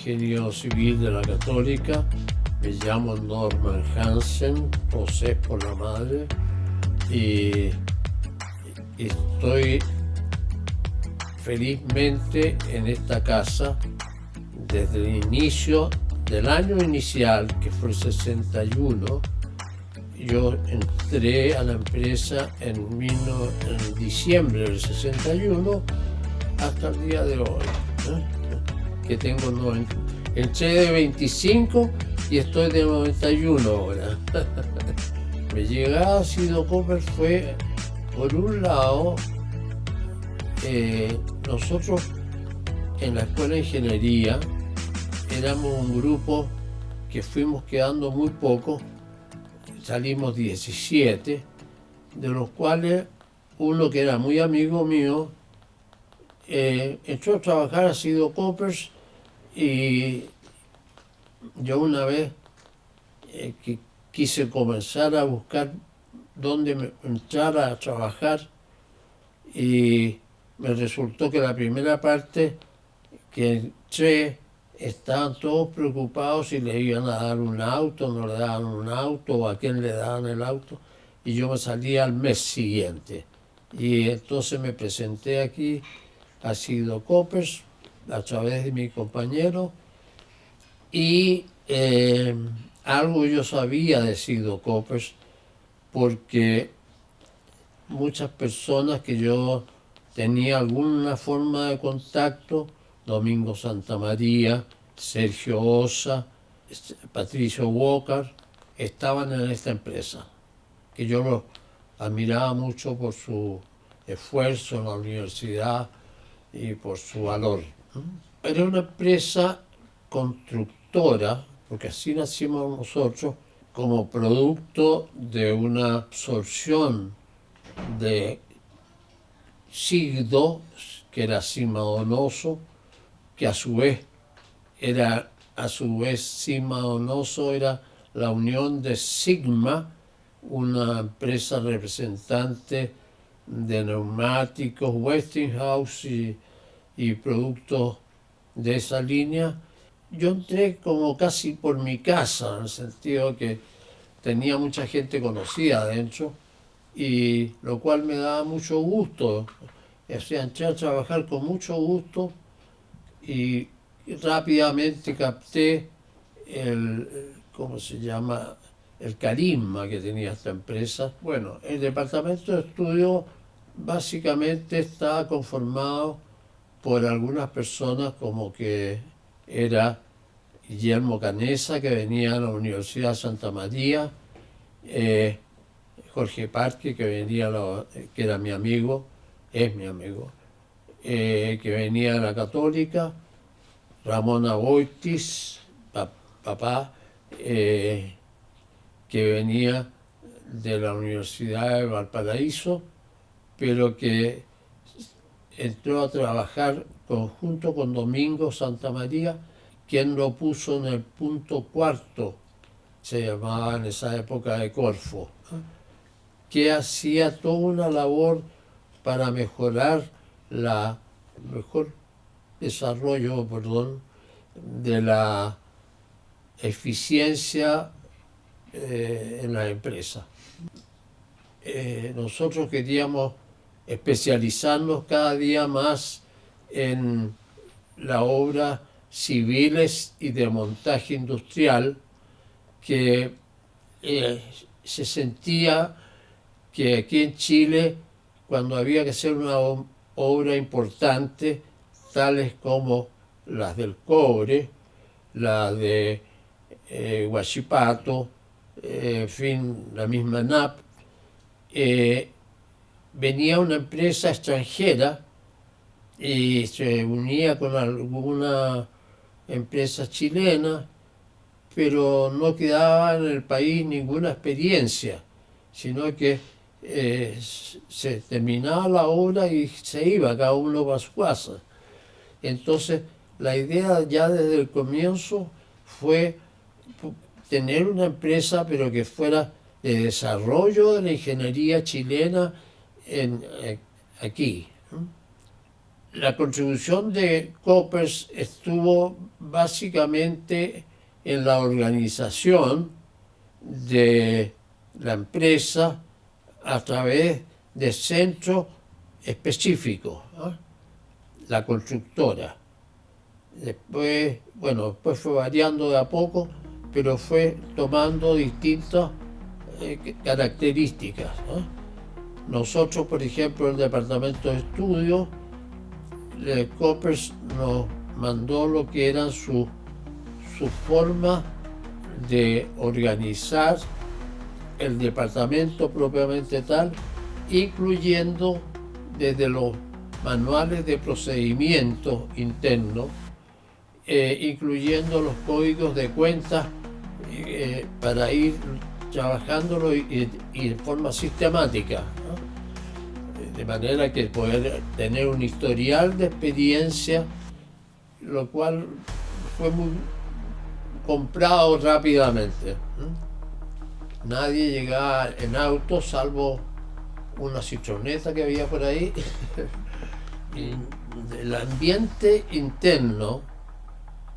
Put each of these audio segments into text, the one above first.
ingeniero civil de la Católica, me llamo Norman Hansen, José por la madre, y estoy felizmente en esta casa desde el inicio del año inicial, que fue el 61. Yo entré a la empresa en diciembre del 61 hasta el día de hoy, que tengo 90. Entré de 25 y estoy de 91 ahora. Mi llegada a Sido Copper fue, por un lado, nosotros en la Escuela de Ingeniería éramos un grupo que fuimos quedando muy poco, salimos 17, de los cuales uno que era muy amigo mío entró a trabajar a Sido Coppers, y yo una vez que quise comenzar a buscar dónde entrar a trabajar, y me resultó que la primera parte que entré estaban todos preocupados si le iban a dar un auto, no le daban un auto, o a quién le daban el auto, y yo me salí al mes siguiente. Y entonces me presenté aquí a Sido Coppers a través de mi compañero, y algo yo sabía de Sido Coppers porque muchas personas que yo tenía alguna forma de contacto, Domingo Santamaría, Sergio Osa, Patricio Walker, estaban en esta empresa, que yo los admiraba mucho por su esfuerzo en la universidad y por su valor. Era una empresa constructora, porque así nacimos nosotros, como producto de una absorción de Sigdo, que era Sima Donoso, que a su vez Sima Donoso era la unión de Sigma, una empresa representante de neumáticos, Westinghouse y productos de esa línea. Yo entré como casi por mi casa, en el sentido que tenía mucha gente conocida adentro, y lo cual me daba mucho gusto. O sea, entré a trabajar con mucho gusto, y rápidamente capté ¿cómo se llama?, el carisma que tenía esta empresa. Bueno, el departamento de estudio básicamente estaba conformado por algunas personas, como que era Guillermo Canesa, que venía a la Universidad de Santa María, Jorge Parque, que era mi amigo, es mi amigo, que venía de la Católica, Ramón Aboitis, papá, que venía de la Universidad de Valparaíso, pero que entró a trabajar junto con Domingo Santamaría, quien lo puso en el punto cuarto, se llamaba en esa época de Corfo, que hacía toda una labor para mejorar mejor desarrollo, de la eficiencia en la empresa. Nosotros queríamos especializarnos cada día más en la obra civiles y de montaje industrial, que se sentía que aquí en Chile, cuando había que hacer una obra importante, tales como las del cobre, las de Huachipato, en fin, la misma NAP, venía una empresa extranjera y se unía con alguna empresa chilena, pero no quedaba en el país ninguna experiencia, sino que se terminaba la obra y se iba cada uno para su casa. Entonces, la idea ya desde el comienzo fue tener una empresa, pero que fuera de desarrollo de la ingeniería chilena aquí. La contribución de Koppers estuvo básicamente en la organización de la empresa a través de centros específicos, ¿no? La constructora. Después, bueno, después fue variando de a poco, pero fue tomando distintas características, ¿no? Nosotros, por ejemplo, el departamento de estudios, Koppers nos mandó lo que eran su forma de organizar el departamento propiamente tal, incluyendo desde los manuales de procedimientos internos, incluyendo los códigos de cuentas para ir trabajándolo y de forma sistemática, ¿no? De manera que poder tener un historial de experiencia, lo cual fue muy comprado rápidamente. Nadie llegaba en auto, salvo una citroneta que había por ahí. Y el ambiente interno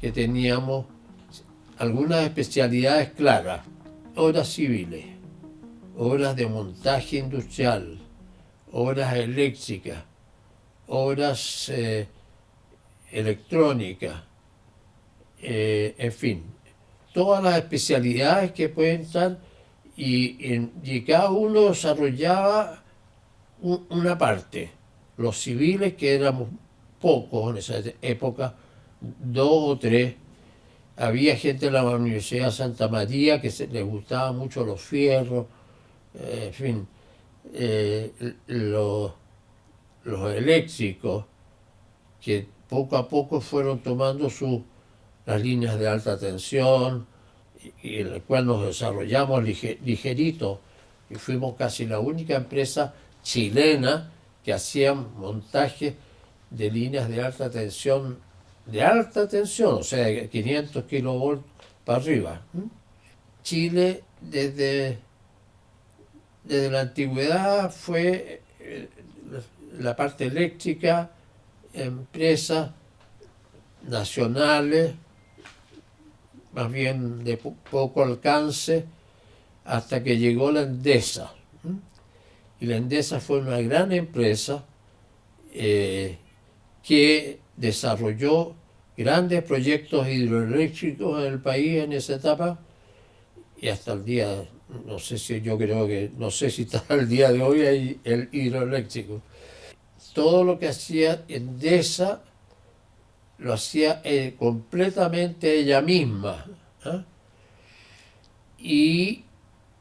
que teníamos, algunas especialidades claras, obras civiles, obras de montaje industrial, obras eléctricas, obras electrónicas, en fin, todas las especialidades que pueden estar, y cada uno desarrollaba una parte. Los civiles, que éramos pocos en esa época, 2 o 3, había gente en la Universidad de Santa María que les gustaba mucho los fierros, en fin, los eléctricos, que poco a poco fueron tomando las líneas de alta tensión, y en el cual nos desarrollamos ligerito, y fuimos casi la única empresa chilena que hacía montaje de líneas de alta tensión, o sea, de 500 kilovolts para arriba. Chile desde la antigüedad fue la parte eléctrica, empresas nacionales, más bien de poco alcance, hasta que llegó la Endesa. Y la Endesa fue una gran empresa que desarrolló grandes proyectos hidroeléctricos en el país en esa etapa, y hasta el día, no sé si está el día de hoy hay el hidroeléctrico. Todo lo que hacía Endesa lo hacía completamente ella misma, ¿eh? Y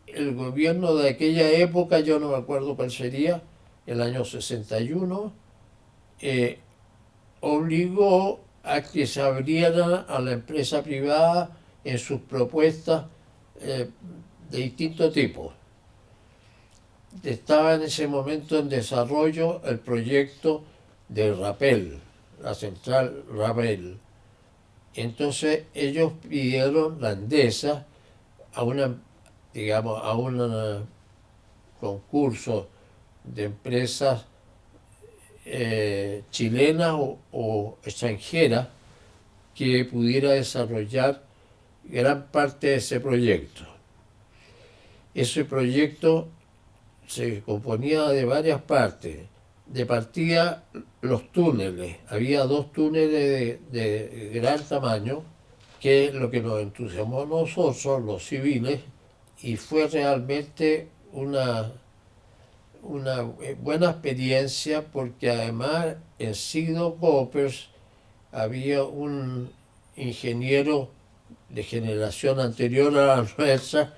el gobierno de aquella época, yo no me acuerdo cuál sería, el año 61, obligó a que se abrieran a la empresa privada en sus propuestas de distinto tipo. Estaba en ese momento en desarrollo el proyecto de Rapel, la central Rapel. Entonces ellos pidieron la Endesa a un concurso de empresas chilenas o extranjeras que pudiera desarrollar gran parte de ese proyecto. Ese proyecto se componía de varias partes. De partida, los túneles. Había 2 túneles de gran tamaño, que es lo que nos entusiasmó a nosotros, los civiles, y fue realmente una buena experiencia, porque además en Sigdo Koppers había un ingeniero de generación anterior a la nuestra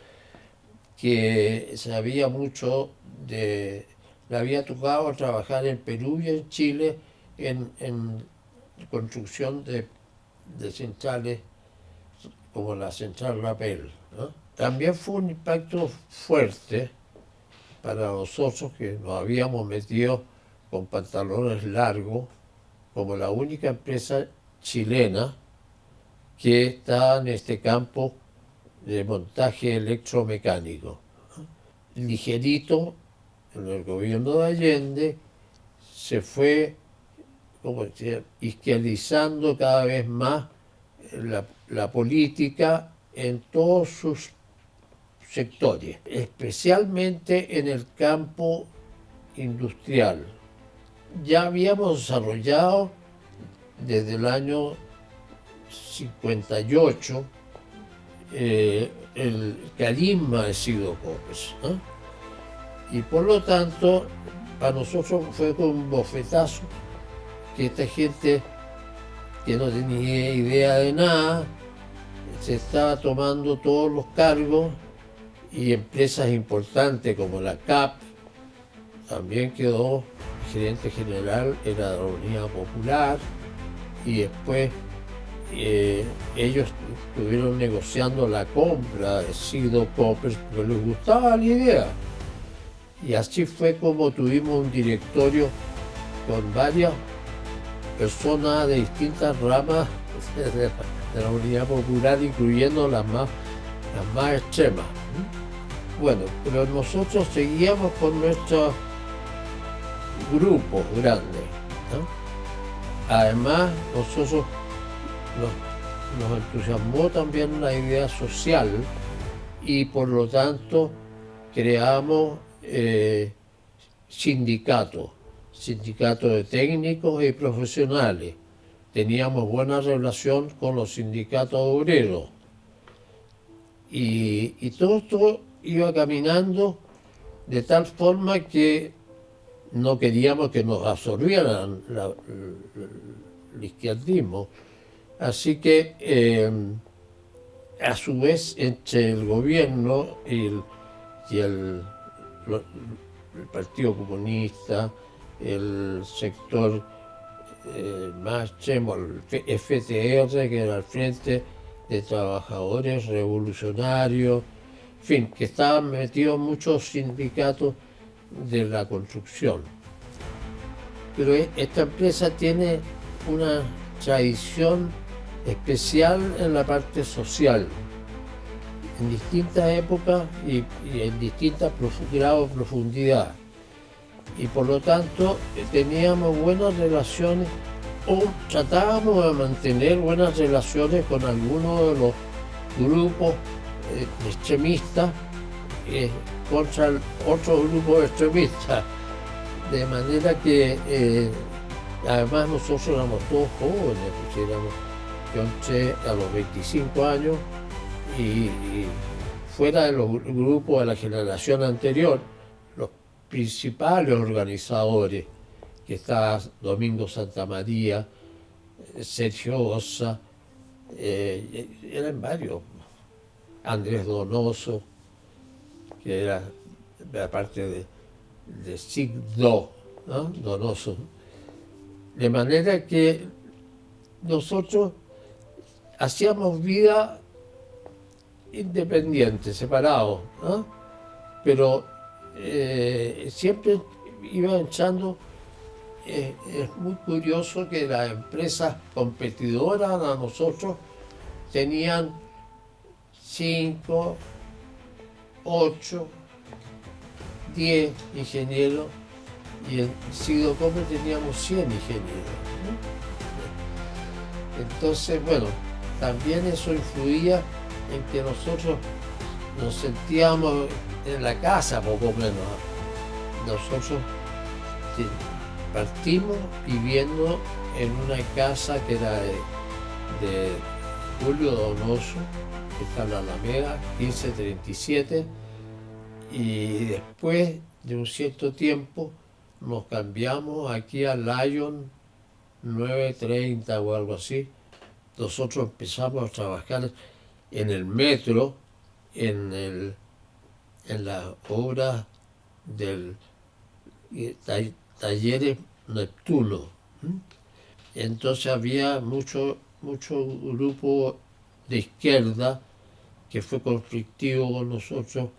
que sabía mucho le había tocado trabajar en Perú y en Chile en construcción de centrales como la central Rapel, ¿no? También fue un impacto fuerte para nosotros, que nos habíamos metido con pantalones largos como la única empresa chilena que está en este campo de montaje electromecánico. Ligerito, en el gobierno de Allende, se fue como decir, izquierdizando cada vez más la política en todos sus sectores, especialmente en el campo industrial. Ya habíamos desarrollado desde el año 58 el carisma de Cído Copes, ¿no? Y por lo tanto, para nosotros fue como un bofetazo que esta gente que no tenía idea de nada se estaba tomando todos los cargos, y empresas importantes como la CAP también quedó gerente general, era de la Unidad Popular, y después ellos estuvieron negociando la compra de Cído Copes porque les gustaba la idea. Y así fue como tuvimos un directorio con varias personas de distintas ramas de la Unidad Popular, incluyendo las más extremas. Bueno, pero nosotros seguíamos con nuestros grupos grandes, ¿no? Además, nosotros nos entusiasmó también la idea social, y por lo tanto creamos sindicatos de técnicos y profesionales. Teníamos buena relación con los sindicatos obreros, y todo esto iba caminando de tal forma que no queríamos que nos absorbieran el izquierdismo. Así que, a su vez, entre el gobierno y el Partido Comunista, el sector más extremo, el FTR, que era el Frente de Trabajadores Revolucionarios, en fin, que estaban metidos muchos sindicatos de la construcción. Pero esta empresa tiene una tradición especial en la parte social, en distintas épocas y en distintos grados de profundidad. Y por lo tanto teníamos buenas relaciones, o tratábamos de mantener buenas relaciones con algunos de los grupos extremistas contra otros grupos extremistas. De manera que además nosotros éramos todos jóvenes, pues yo entré a los 25 años, y fuera de los grupos de la generación anterior, los principales organizadores, que está Domingo Santamaría, Sergio Ossa, eran varios, Andrés Donoso, que era de parte de SIG-2, ¿no? Donoso. De manera que nosotros hacíamos vida independiente, separados, ¿no? Pero siempre iba echando. Es muy curioso que las empresas competidoras a nosotros tenían 5, 8, 10 ingenieros, y en Cído Copes teníamos 100 ingenieros, ¿no? Entonces, bueno, también eso influía en que nosotros nos sentíamos en la casa, poco menos. Nosotros partimos viviendo en una casa que era de Julio Donoso, que está en la Alameda, 1537, y después de un cierto tiempo nos cambiamos aquí a Lyon 930 o algo así. Nosotros empezamos a trabajar en el metro, en la obra del Talleres Neptuno. Entonces había mucho grupo de izquierda que fue conflictivo con nosotros,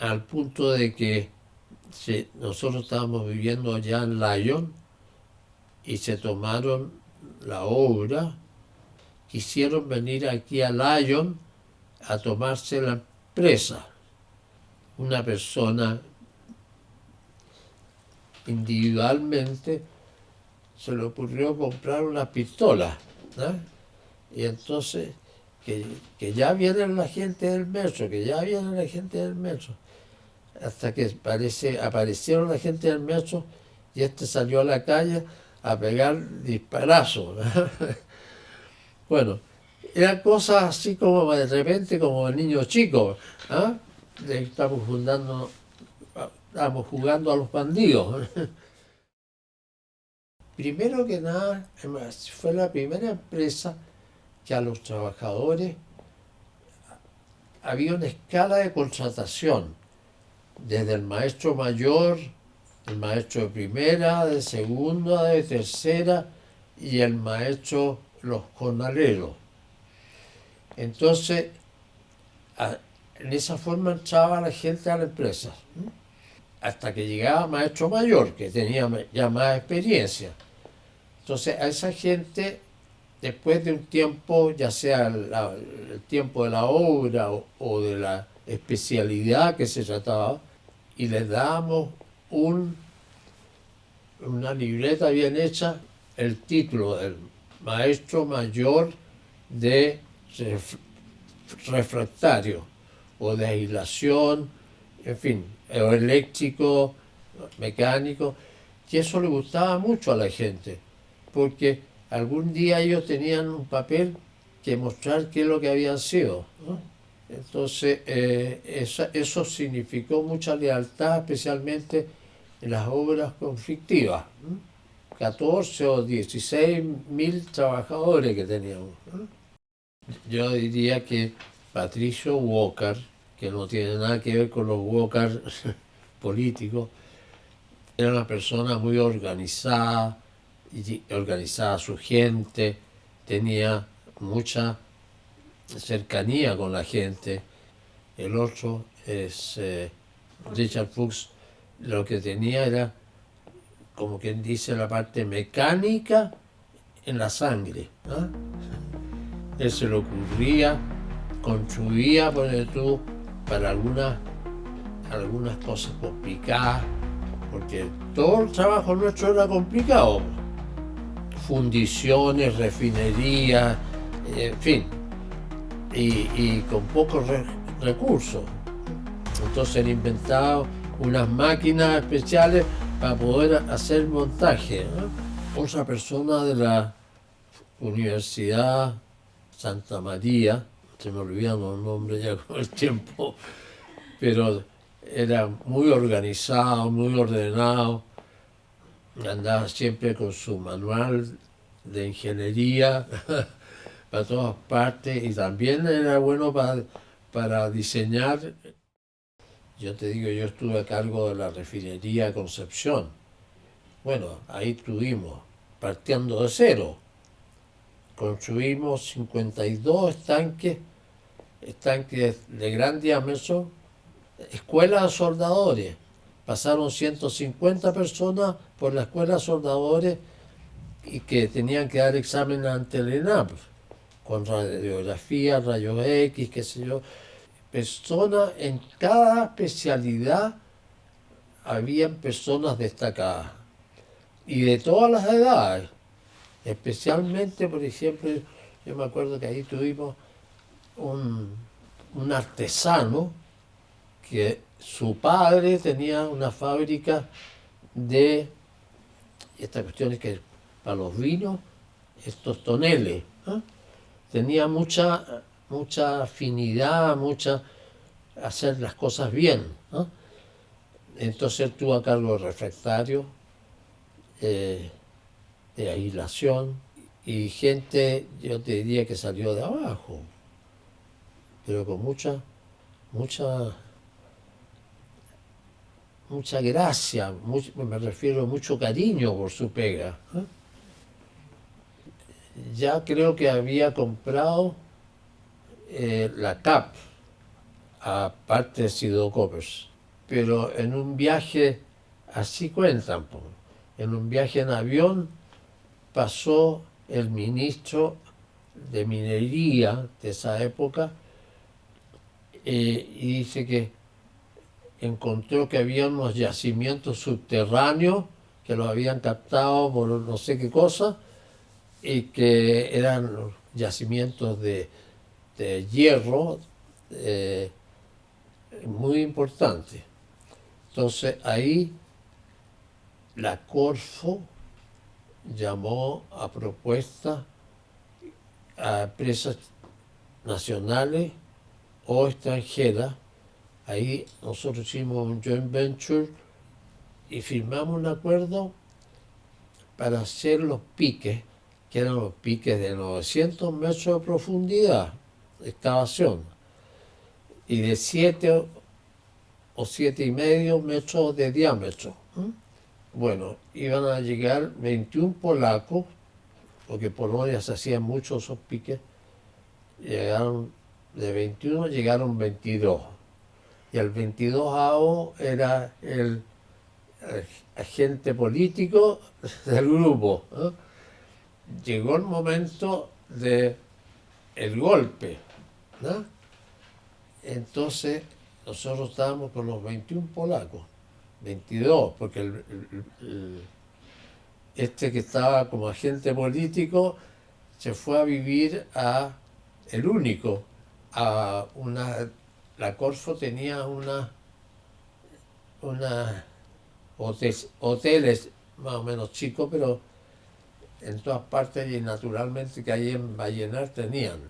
al punto de que nosotros estábamos viviendo allá en Lyon y se tomaron la obra, quisieron venir aquí a Lyon a tomarse la empresa. Una persona individualmente se le ocurrió comprar una pistola, ¿no? Y entonces, que ya viene la gente del metro, que ya viene la gente del metro. Hasta que aparecieron la gente del metro y este salió a la calle a pegar disparazos. Bueno, eran cosas así como de repente, como el niño chico, ¿ah? Estamos jugando a los bandidos. Primero que nada, fue la primera empresa que a los trabajadores había una escala de contratación, desde el maestro mayor, el maestro de primera, de segunda, de tercera y el maestro, los jornaleros. Entonces, en esa forma entraba la gente a la empresa, ¿sí? Hasta que llegaba maestro mayor, que tenía ya más experiencia. Entonces, a esa gente, después de un tiempo, ya sea el tiempo de la obra o de la especialidad que se trataba, y les dábamos una libreta bien hecha, el título del maestro mayor de refractario o de aislación, en fin, o eléctrico, mecánico, y eso le gustaba mucho a la gente, porque algún día ellos tenían un papel que mostrar qué es lo que habían sido, ¿no? Entonces, eso significó mucha lealtad, especialmente en las obras conflictivas, ¿no? 14 o 16 mil trabajadores que teníamos, ¿no? Yo diría que Patricio Walker, que no tiene nada que ver con los Walker políticos, era una persona muy organizada, y organizaba a su gente, tenía mucha cercanía con la gente. El otro es Richard Fuchs, lo que tenía era, como quien dice, la parte mecánica en la sangre, ¿no? Él se le ocurría, construía, poner tú, para algunas cosas complicadas, porque todo el trabajo nuestro era complicado. Fundiciones, refinerías, en fin, y con pocos recursos. Entonces han inventado unas máquinas especiales para poder hacer montaje, ¿no? Otra persona de la Universidad Santa María, se me olvidan los nombres ya con el tiempo, pero era muy organizado, muy ordenado, andaba siempre con su manual de ingeniería para todas partes y también era bueno para diseñar. Yo te digo, yo estuve a cargo de la refinería Concepción. Bueno, ahí estuvimos partiendo de cero. Construimos 52 estanques de gran diámetro, escuela de soldadores. Pasaron 150 personas por la escuela de soldadores y que tenían que dar examen ante el ENAP, con radiografía, rayos X, qué sé yo. Personas en cada especialidad, habían personas destacadas y de todas las edades. Especialmente, por ejemplo, yo me acuerdo que ahí tuvimos un artesano que su padre tenía una fábrica de estas cuestiones que para los vinos, estos toneles, ¿eh? Tenía mucha afinidad, hacer las cosas bien, ¿eh? Entonces él tuvo a cargo de refractario, de aislación, y gente, yo te diría que salió de abajo, pero con mucha gracia, me refiero, mucho cariño por su pega, ¿eh? Ya creo que había comprado la CAP, aparte de Sido Coppers, pero en un viaje, así cuentan, en un viaje en avión pasó el ministro de Minería de esa época y dice que encontró que había unos yacimientos subterráneos que los habían captado por no sé qué cosa y que eran yacimientos de hierro muy importantes. Entonces ahí la Corfo llamó a propuesta a empresas nacionales o extranjeras. Ahí nosotros hicimos un joint venture y firmamos un acuerdo para hacer los piques, que eran los piques de 900 metros de profundidad, de excavación, y de 7 o 7,5 metros de diámetro. Bueno, iban a llegar 21 polacos, porque Polonia se hacían muchos esos piques, llegaron de 21, llegaron 22. Y el 22º era el agente político del grupo. Llegó el momento del golpe, ¿no? Entonces nosotros estábamos con los 21 polacos, 22, porque este que estaba como agente político se fue a vivir el único, la Corfo tenía hoteles más o menos chicos, pero en todas partes y naturalmente que ahí en Vallenar tenían.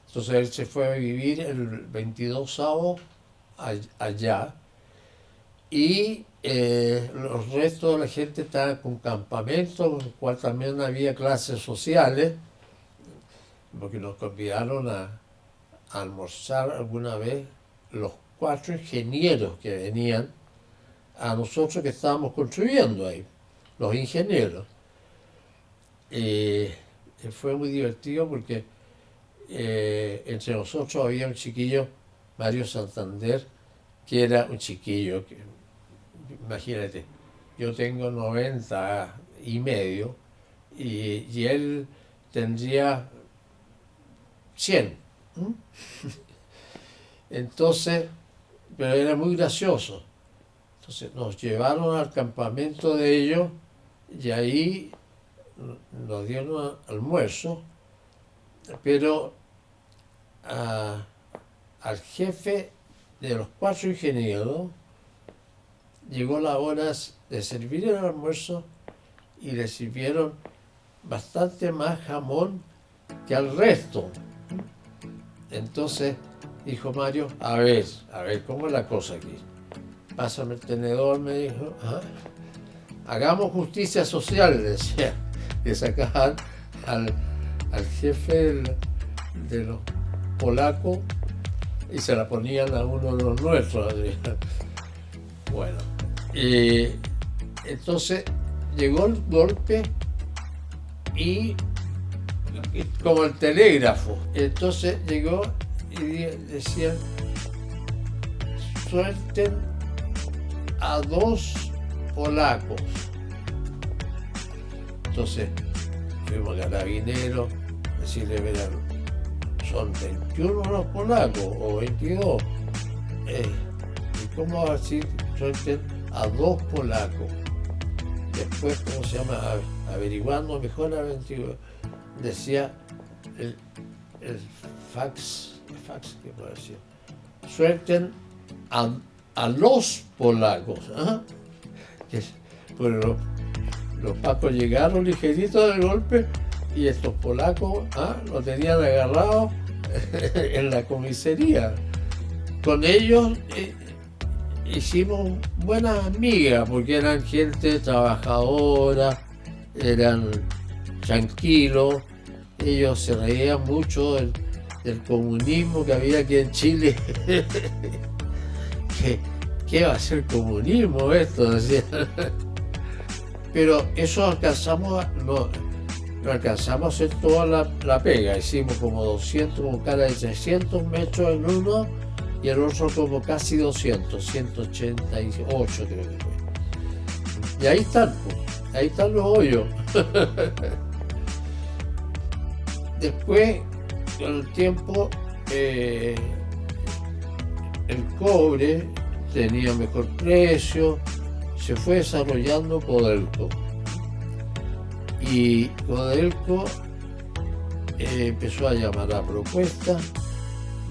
Entonces él se fue a vivir el 22º allá y los restos de la gente estaban con campamentos, en el cual también había clases sociales, porque nos convidaron a almorzar alguna vez los 4 ingenieros que venían a nosotros que estábamos construyendo ahí, los ingenieros. Fue muy divertido porque entre nosotros había un chiquillo, Mario Santander, que era un chiquillo, imagínate, yo tengo 90,5 y él tendría 100. Entonces, pero era muy gracioso. Entonces nos llevaron al campamento de ellos y ahí nos dieron almuerzo, pero al jefe de los 4 ingenieros llegó la hora de servir el almuerzo y le sirvieron bastante más jamón que al resto. Entonces dijo Mario, a ver, ¿cómo es la cosa aquí? Pásame el tenedor, me dijo. Hagamos justicia social, decía. Le sacaban al jefe de los polacos y se la ponían a uno de los nuestros. Bueno, y entonces llegó el golpe y como el telégrafo. Entonces llegó y decían, suelten a 2 polacos. Entonces fuimos carabineros, decirle, verán, son 21 los polacos o 22. ¿Y cómo va a decir suelten a 2 polacos? Después, ¿cómo se llama? Averiguando mejor a 22. Decía el fax, ¿qué puedo decir? Suelten a los polacos. Pero los pacos llegaron ligeritos del golpe y estos polacos lo tenían agarrado en la comisaría. Con ellos hicimos buenas amigas porque eran gente trabajadora, eran tranquilos, ellos se reían mucho del comunismo que había aquí en Chile. ¿Qué va a ser comunismo esto? Decían. Pero eso no alcanzamos a hacer toda la pega. Hicimos como 200, como cara de 300 metros en uno y el otro como casi 200, 188 creo que fue. Y ahí están los hoyos. Después, con el tiempo, el cobre tenía mejor precio, se fue desarrollando Codelco. Y Codelco empezó a llamar a propuestas.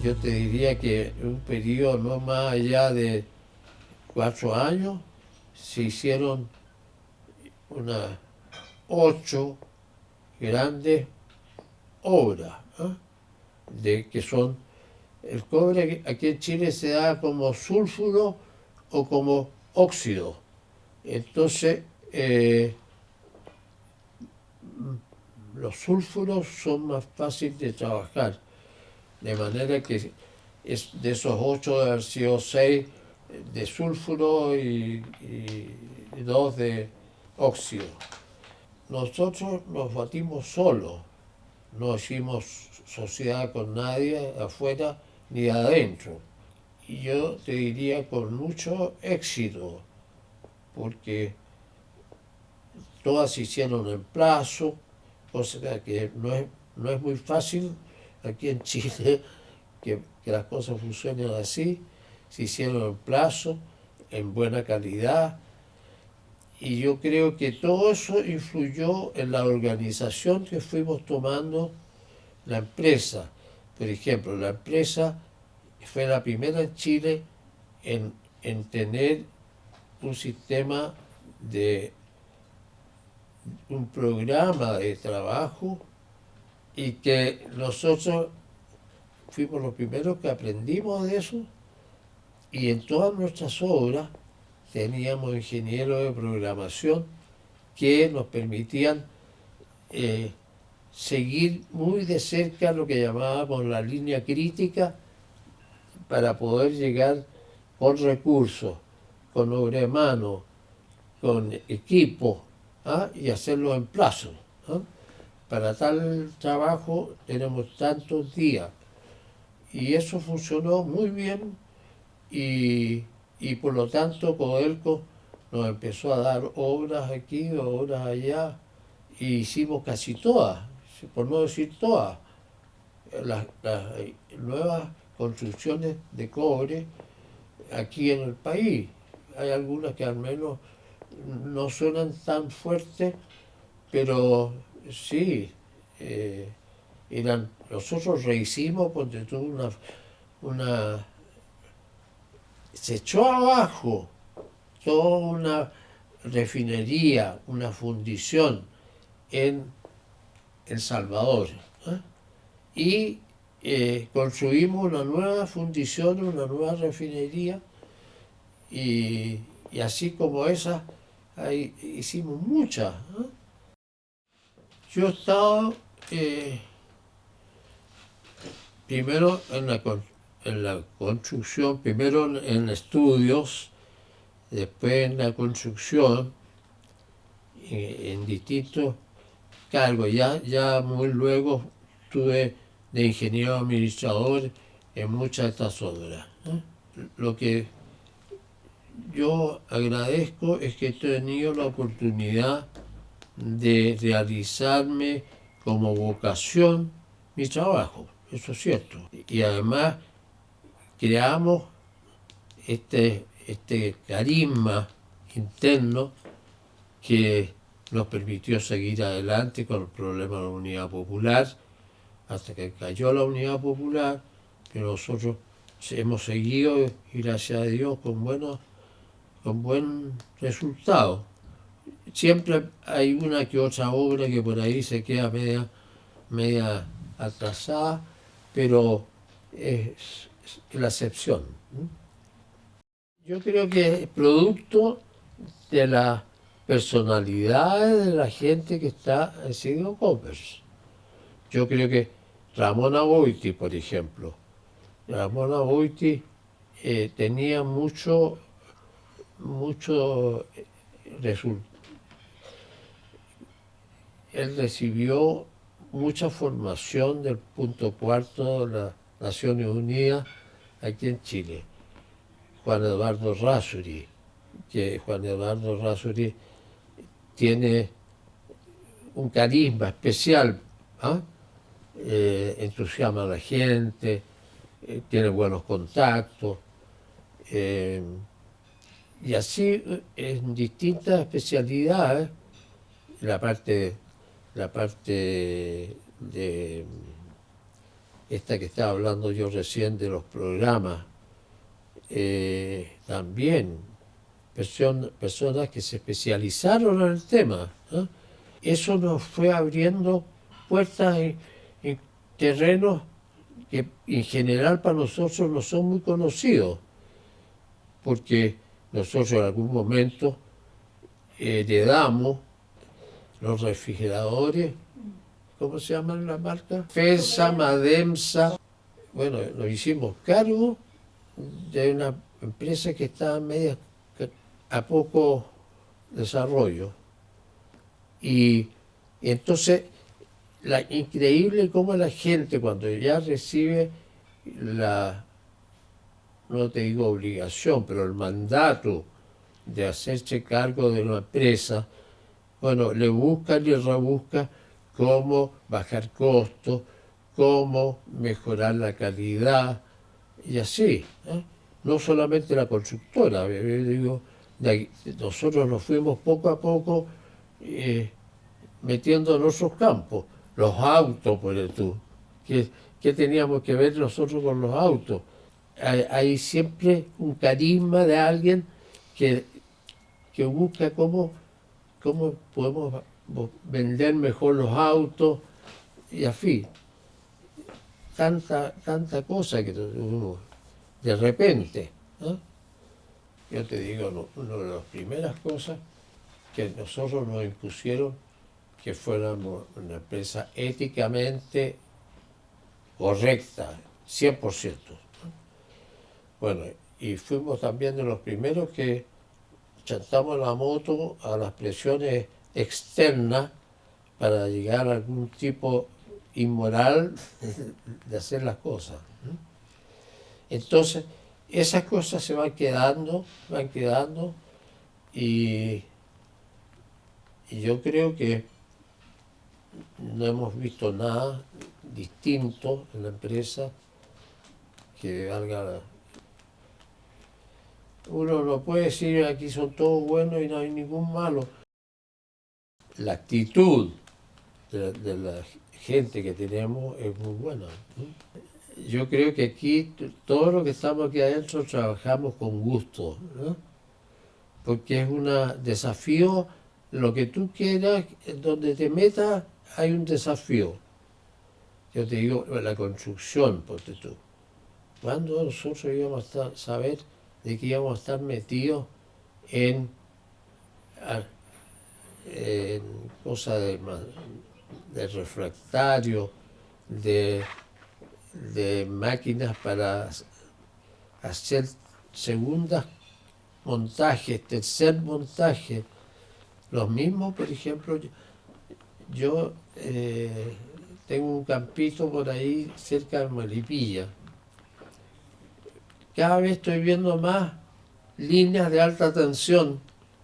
Yo te diría que en un periodo no más allá de 4 años se hicieron unas 8 grandes obras, ¿eh? Que son, el cobre aquí en Chile se da como sulfuro o como óxido. Entonces, los sulfuros son más fáciles de trabajar, de manera que de esos 8 debe haber sido 6 de sulfuro y 2 de óxido. Nosotros nos batimos solos, no hicimos sociedad con nadie afuera ni adentro. Y yo te diría con mucho éxito, porque todas se hicieron en plazo, cosa que no es muy fácil aquí en Chile que las cosas funcionen así. Se hicieron en plazo, en buena calidad, y yo creo que todo eso influyó en la organización que fuimos tomando la empresa. Por ejemplo, la empresa fue la primera en Chile en tener un sistema de un programa de trabajo, y que nosotros fuimos los primeros que aprendimos de eso, y en todas nuestras obras teníamos ingenieros de programación que nos permitían seguir muy de cerca lo que llamábamos la línea crítica para poder llegar con recursos, con obra de mano, con equipo, ¿ah? Y hacerlo en plazo, ¿ah? Para tal trabajo tenemos tantos días. Y eso funcionó muy bien, y por lo tanto Codelco nos empezó a dar obras aquí, obras allá, y hicimos casi todas, por no decir todas, las nuevas construcciones de cobre aquí en el país. Hay algunas que al menos no suenan tan fuertes, pero sí, nosotros rehicimos, porque tuvo se echó abajo toda una refinería, una fundición en El Salvador, ¿eh? Y construimos una nueva fundición, una nueva refinería, y así como esa, hicimos muchas, ¿eh? Yo he estado primero en la construcción, primero en estudios, después en la construcción, en distintos cargos. Ya muy luego estuve de ingeniero administrador en muchas de estas obras, ¿eh? Lo que yo agradezco es que he tenido la oportunidad de realizarme como vocación mi trabajo, eso es cierto. Y además creamos este carisma interno que nos permitió seguir adelante con el problema de la Unidad Popular, hasta que cayó la Unidad Popular, pero nosotros hemos seguido, y gracias a Dios, con buen resultado. Siempre hay una que otra obra que por ahí se queda media atrasada, pero es la excepción. Yo creo que es producto de la personalidad de la gente que está en Signo Coppers. Yo creo que Ramona Boiti, por ejemplo, tenía mucho resultado. Él recibió mucha formación del punto cuarto de las Naciones Unidas aquí en Chile. Juan Eduardo Errázuriz tiene un carisma especial, ¿ah? Entusiasma a la gente, tiene buenos contactos, Y así en distintas especialidades, la parte de esta que estaba hablando yo recién de los programas, también personas que se especializaron en el tema, ¿no? Eso nos fue abriendo puertas en terrenos que en general para nosotros no son muy conocidos, porque nosotros en algún momento heredamos los refrigeradores, ¿cómo se llaman las marcas? FESA, Mademsa. Bueno, nos hicimos cargo de una empresa que estaba media a poco desarrollo. Y entonces, increíble cómo la gente cuando ya recibe no te digo obligación, pero el mandato de hacerse cargo de una empresa, bueno, le buscan y rebuscan cómo bajar costos, cómo mejorar la calidad, y así, ¿eh? No solamente la constructora, digo, nosotros nos fuimos poco a poco metiendo en otros campos, los autos, por tú, ¿qué teníamos que ver nosotros con los autos? Hay siempre un carisma de alguien que busca cómo podemos vender mejor los autos, y así. Tanta cosa que uno, de repente, ¿no? Yo te digo, una de las primeras cosas que nosotros nos impusieron que fuéramos una empresa éticamente correcta, 100%. Bueno, y fuimos también de los primeros que chantamos la moto a las presiones externas para llegar a algún tipo inmoral de hacer las cosas. Entonces, esas cosas se van quedando, y yo creo que no hemos visto nada distinto en la empresa que valga. Uno no puede decir aquí son todos buenos y no hay ningún malo. La actitud de la gente que tenemos es muy buena, ¿no? Yo creo que aquí, todos los que estamos aquí adentro trabajamos con gusto, ¿no? Porque es un desafío, lo que tú quieras, donde te metas hay un desafío. Yo te digo, la construcción, porque tú, ¿cuándo nosotros íbamos a saber de que íbamos a estar metidos en cosas de refractario, de máquinas para hacer segundas montajes, tercer montaje? Los mismos, por ejemplo, yo tengo un campito por ahí cerca de Melipilla. Cada vez estoy viendo más líneas de alta tensión,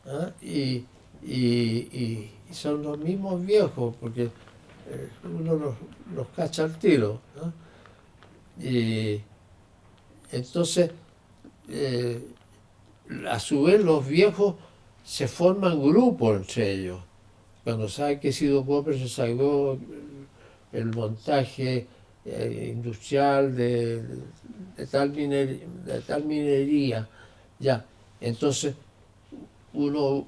¿eh? Y son los mismos viejos, porque uno los cacha al tiro, ¿no? Y entonces, a su vez, los viejos se forman grupos entre ellos. Cuando saben que Sido Copper se sacó el montaje industrial de tal minería, ya, entonces uno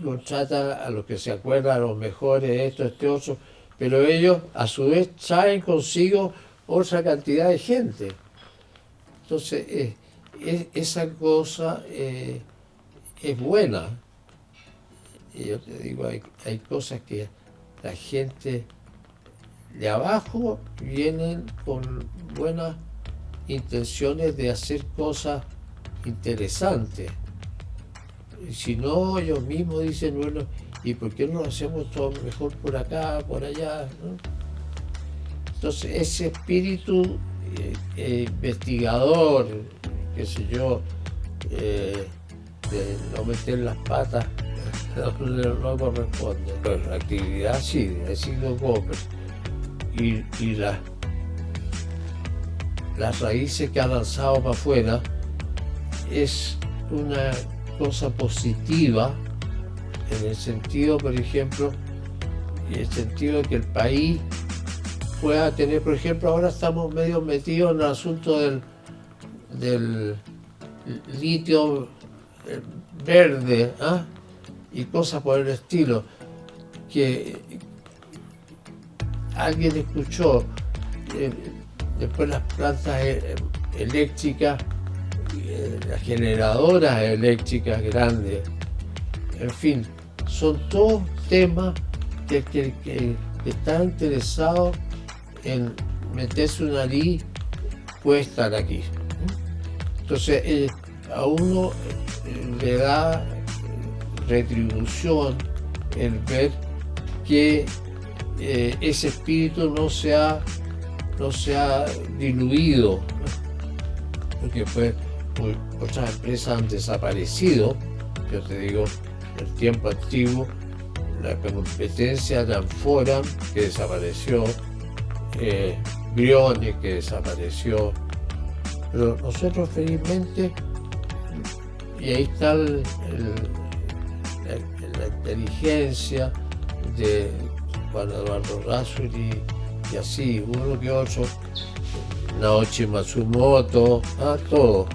contrata a los que se acuerdan, a los mejores, esto, otro, pero ellos a su vez traen consigo otra cantidad de gente. Entonces, esa cosa es buena. Y yo te digo, hay cosas que la gente de abajo vienen con buenas intenciones de hacer cosas interesantes. Y si no, ellos mismos dicen, bueno, ¿y por qué no lo hacemos todo mejor por acá, por allá, ¿no? Entonces, ese espíritu investigador, qué sé yo, de no meter las patas donde no corresponde. Pero la actividad sí, ha sido Copper. Y las raíces que ha lanzado para afuera es una cosa positiva en el sentido, por ejemplo, en el sentido de que el país pueda tener, por ejemplo, ahora estamos medio metidos en el asunto del litio verde, ¿ah? Y cosas por el estilo, que alguien escuchó, después las plantas eléctricas, las generadoras eléctricas grandes, en fin, son todos temas que están interesados en meter su nariz, puede estar aquí. Entonces a uno le da retribución el ver que ese espíritu no se ha diluido, porque pues otras empresas han desaparecido. Yo te digo, en el tiempo antiguo, la competencia de Amforan, que desapareció, Brioni, que desapareció, pero nosotros felizmente, y ahí está la inteligencia de Juan Eduardo Razzoli y así, uno que otro, Naoshi Matsumoto, todo.